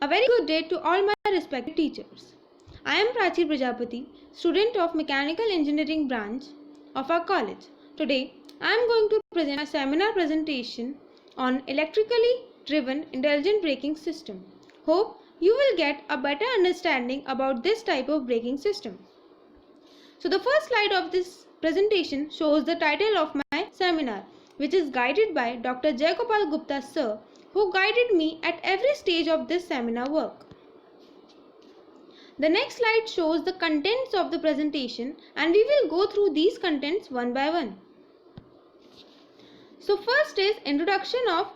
A very good day to all my respected teachers. I am Prachi Prajapati, student of Mechanical Engineering branch of our college. Today, I am going to present a seminar presentation on electrically driven intelligent braking system. Hope you will get a better understanding about this type of braking system. So the first slide of this presentation shows the title of my seminar, which is guided by Dr. Jayagopal Gupta sir, who guided me at every stage of this seminar work. The next slide shows the contents of the presentation, and we will go through these contents one by one. So first is introduction of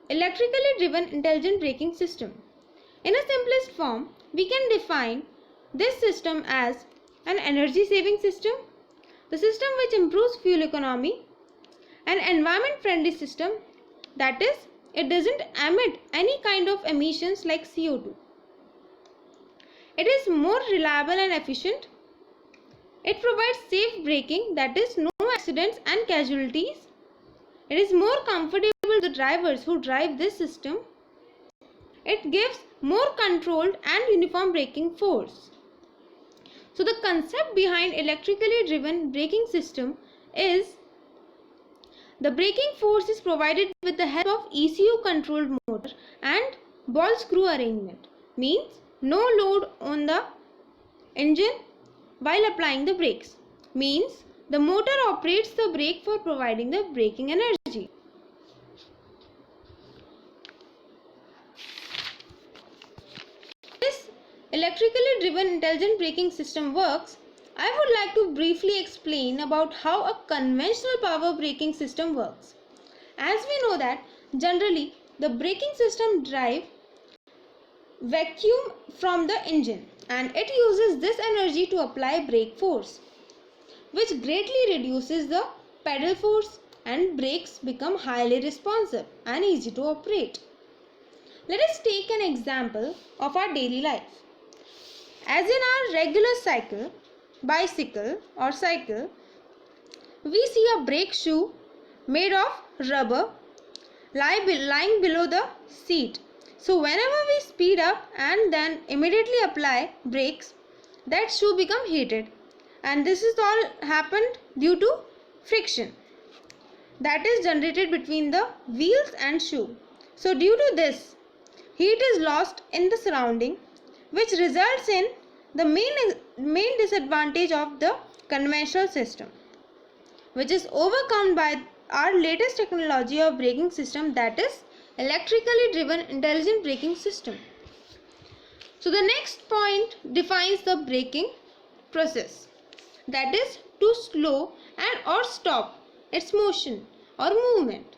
electrically driven intelligent braking system. In a simplest form, we can define this system as an energy saving system, the system which improves fuel economy, an environment friendly system, that is, it doesn't emit any kind of emissions like CO2. It is more reliable and efficient. It provides safe braking, that is, no accidents and casualties. It is more comfortable to the drivers who drive this system. It gives more controlled and uniform braking force. So the concept behind electrically driven braking system is the braking force is provided with the help of ECU controlled motor and ball screw arrangement. Means no load on the engine while applying the brakes. Means the motor operates the brake for providing the braking energy. This electrically driven intelligent braking system works. I would like to briefly explain about how a conventional power braking system works. As we know that generally the braking system drives vacuum from the engine and it uses this energy to apply brake force, which greatly reduces the pedal force and brakes become highly responsive and easy to operate. Let us take an example of our daily life. As in our regular cycle, bicycle or cycle, we see a brake shoe made of rubber lying below the seat. So whenever we speed up and then immediately apply brakes, that shoe become heated, and this is all happened due to friction that is generated between the wheels and shoe. So due to this, heat is lost in the surrounding, which results in the main disadvantage of the conventional system, which is overcome by our latest technology of braking system, that is electrically driven intelligent braking system. So the next point defines the braking process, that is to slow and or stop its motion or movement.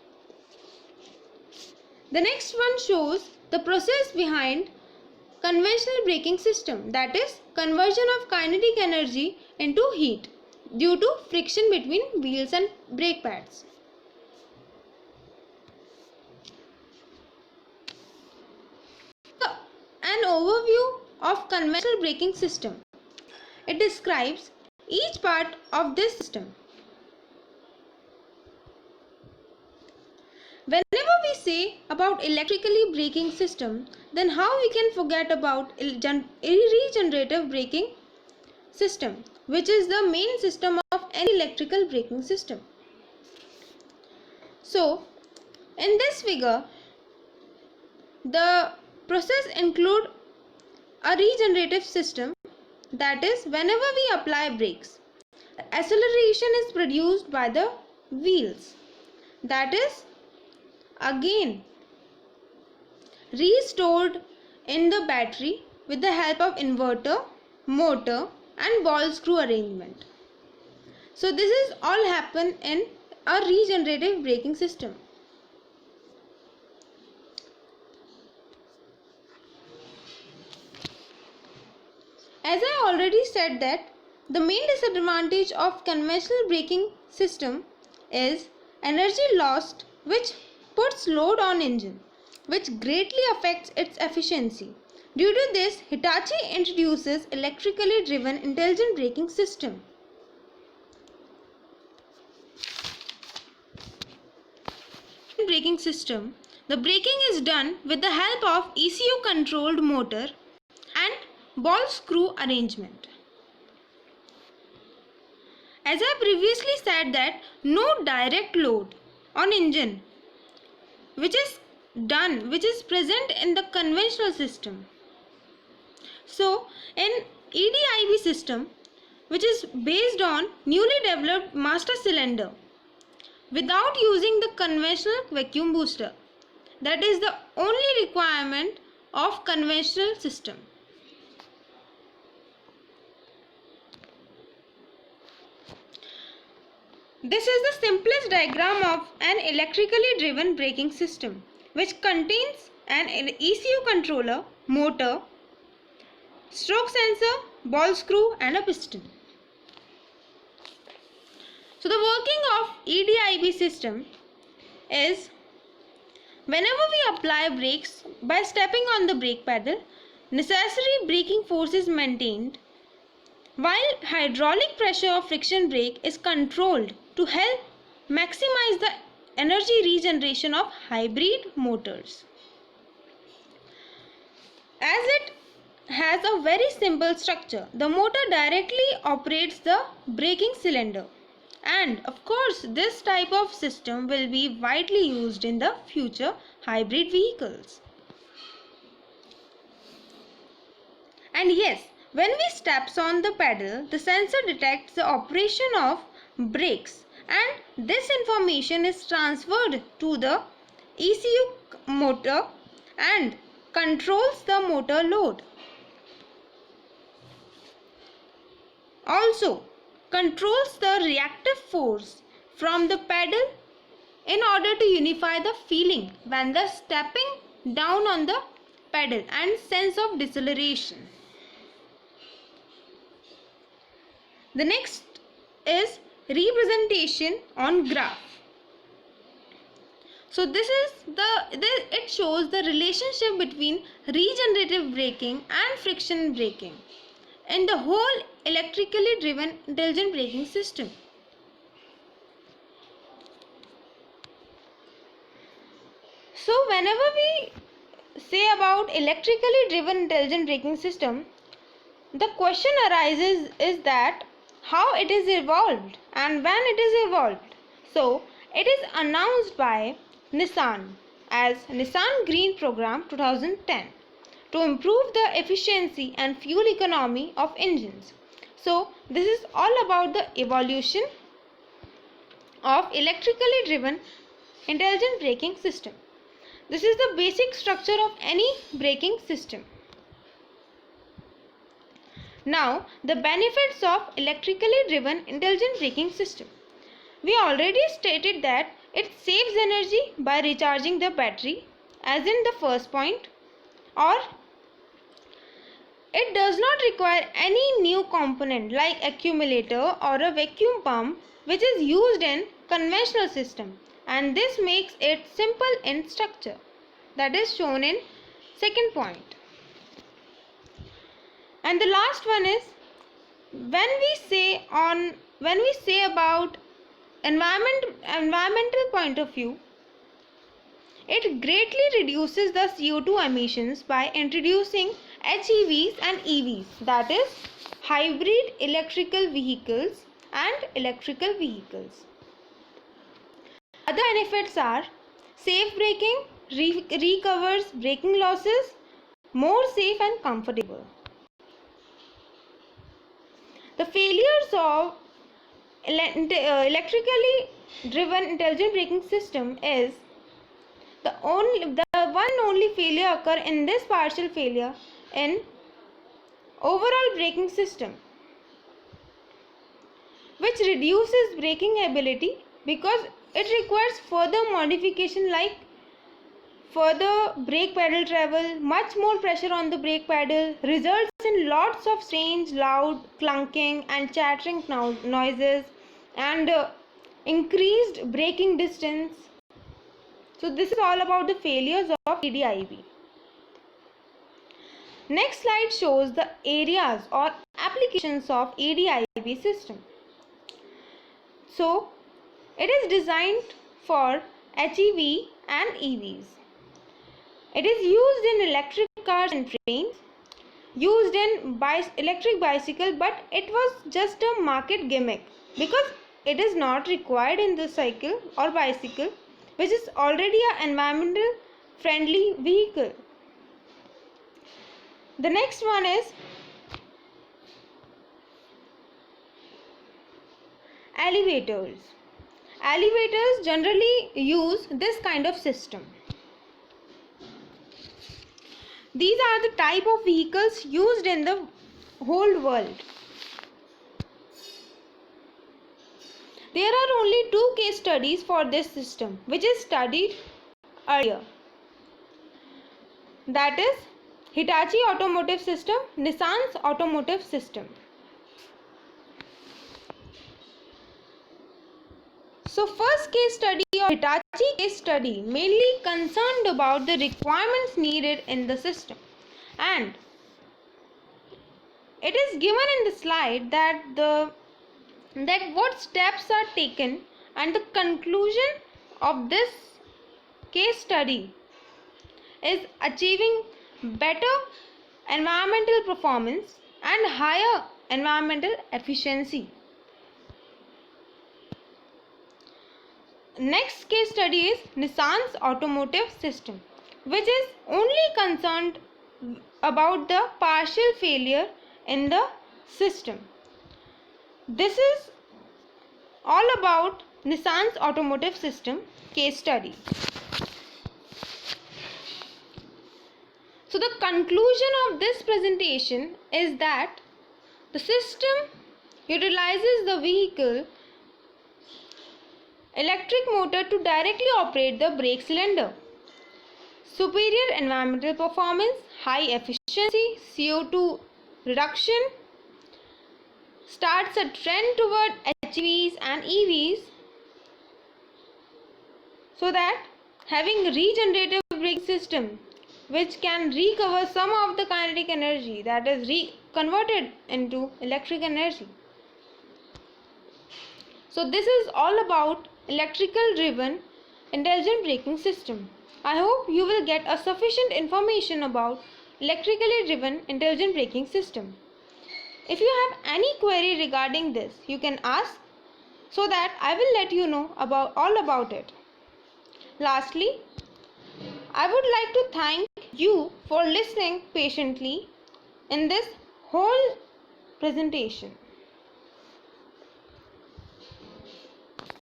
The next one shows the process behind conventional braking system, that is conversion of kinetic energy into heat due to friction between wheels and brake pads. An overview of conventional braking system. It describes each part of this system. Whenever we say about electrically braking system, then how we can forget about regenerative braking system, which is the main system of any electrical braking system. So in this figure, the process include a regenerative system, that is whenever we apply brakes, acceleration is produced by the wheels, that is again restored in the battery with the help of inverter, motor and ball screw arrangement. So this is all happen in a regenerative braking system. As I already said that the main disadvantage of conventional braking system is energy lost, which puts load on engine, which greatly affects its efficiency. Due to this, Hitachi introduces electrically driven intelligent braking system. Braking system The braking is done with the help of ECU controlled motor and ball screw arrangement. As I previously said that no direct load on engine which is present in the conventional system. So in EDIV system, which is based on newly developed master cylinder without using the conventional vacuum booster, that is the only requirement of conventional system. This is the simplest diagram of an electrically driven braking system, which contains an ECU controller, motor, stroke sensor, ball screw and a piston. So the working of EDIV system is, whenever we apply brakes by stepping on the brake pedal, necessary braking force is maintained, while hydraulic pressure of friction brake is controlled to help maximize the energy regeneration of hybrid motors. As it has a very simple structure, the motor directly operates the braking cylinder, and of course this type of system will be widely used in the future hybrid vehicles. And yes, when we steps on the pedal, the sensor detects the operation of brakes and this information is transferred to the ECU motor and controls the motor load. Also controls the reactive force from the pedal in order to unify the feeling when the stepping down on the pedal and sense of deceleration. The next is representation on graph. So it shows the relationship between regenerative braking and friction braking in the whole electrically driven intelligent braking system. So whenever we say about electrically driven intelligent braking system, the question arises is that how it is evolved and when it is evolved. So it is announced by Nissan as Nissan Green Program 2010 to improve the efficiency and fuel economy of engines. So this is all about the evolution of electrically driven intelligent braking system. This is the basic structure of any braking system. Now, the benefits of electrically driven intelligent braking system. We already stated that it saves energy by recharging the battery, as in the first point, or it does not require any new component like accumulator or a vacuum pump which is used in conventional system, and this makes it simple in structure. That is shown in second point. And the last one is, when we say about environmental point of view, it greatly reduces the CO2 emissions by introducing HEVs and EVs, that is hybrid electrical vehicles and electrical vehicles. Other benefits are safe braking, recovers braking losses, more safe and comfortable. The failures of electrically driven intelligent braking system is the one and only failure occur in this partial failure in overall braking system, which reduces braking ability because it requires further modification like further brake pedal travel, much more pressure on the brake pedal, results in lots of strange, loud, clunking and chattering noises and increased braking distance. So this is all about the failures of EDIV. Next slide shows the areas or applications of EDIV system. So it is designed for HEV and EVs. It is used in electric cars and trains, used in electric bicycle, but it was just a market gimmick because it is not required in the cycle or bicycle, which is already an environmental friendly vehicle. The next one is elevators. Elevators generally use this kind of system. These are the type of vehicles used in the whole world. There are only 2 case studies for this system, which is studied earlier. That is Hitachi Automotive System, Nissan's Automotive System. So first case study of Hitachi case study mainly concerned about the requirements needed in the system, and it is given in the slide that what steps are taken, and the conclusion of this case study is achieving better environmental performance and higher environmental efficiency. Next case study is Nissan's Automotive System, which is only concerned about the partial failure in the system. This is all about Nissan's Automotive System case study. So the conclusion of this presentation is that the system utilizes the vehicle electric motor to directly operate the brake cylinder. Superior environmental performance, high efficiency, CO2 reduction, starts a trend toward HEVs and EVs, so that having regenerative braking system which can recover some of the kinetic energy that is converted into electric energy. So this is all about electrical driven intelligent braking system. I hope you will get a sufficient information about electrically driven intelligent braking system. If you have any query regarding this, you can ask, so that I will let you know all about it. Lastly, I would like to thank you for listening patiently in this whole presentation.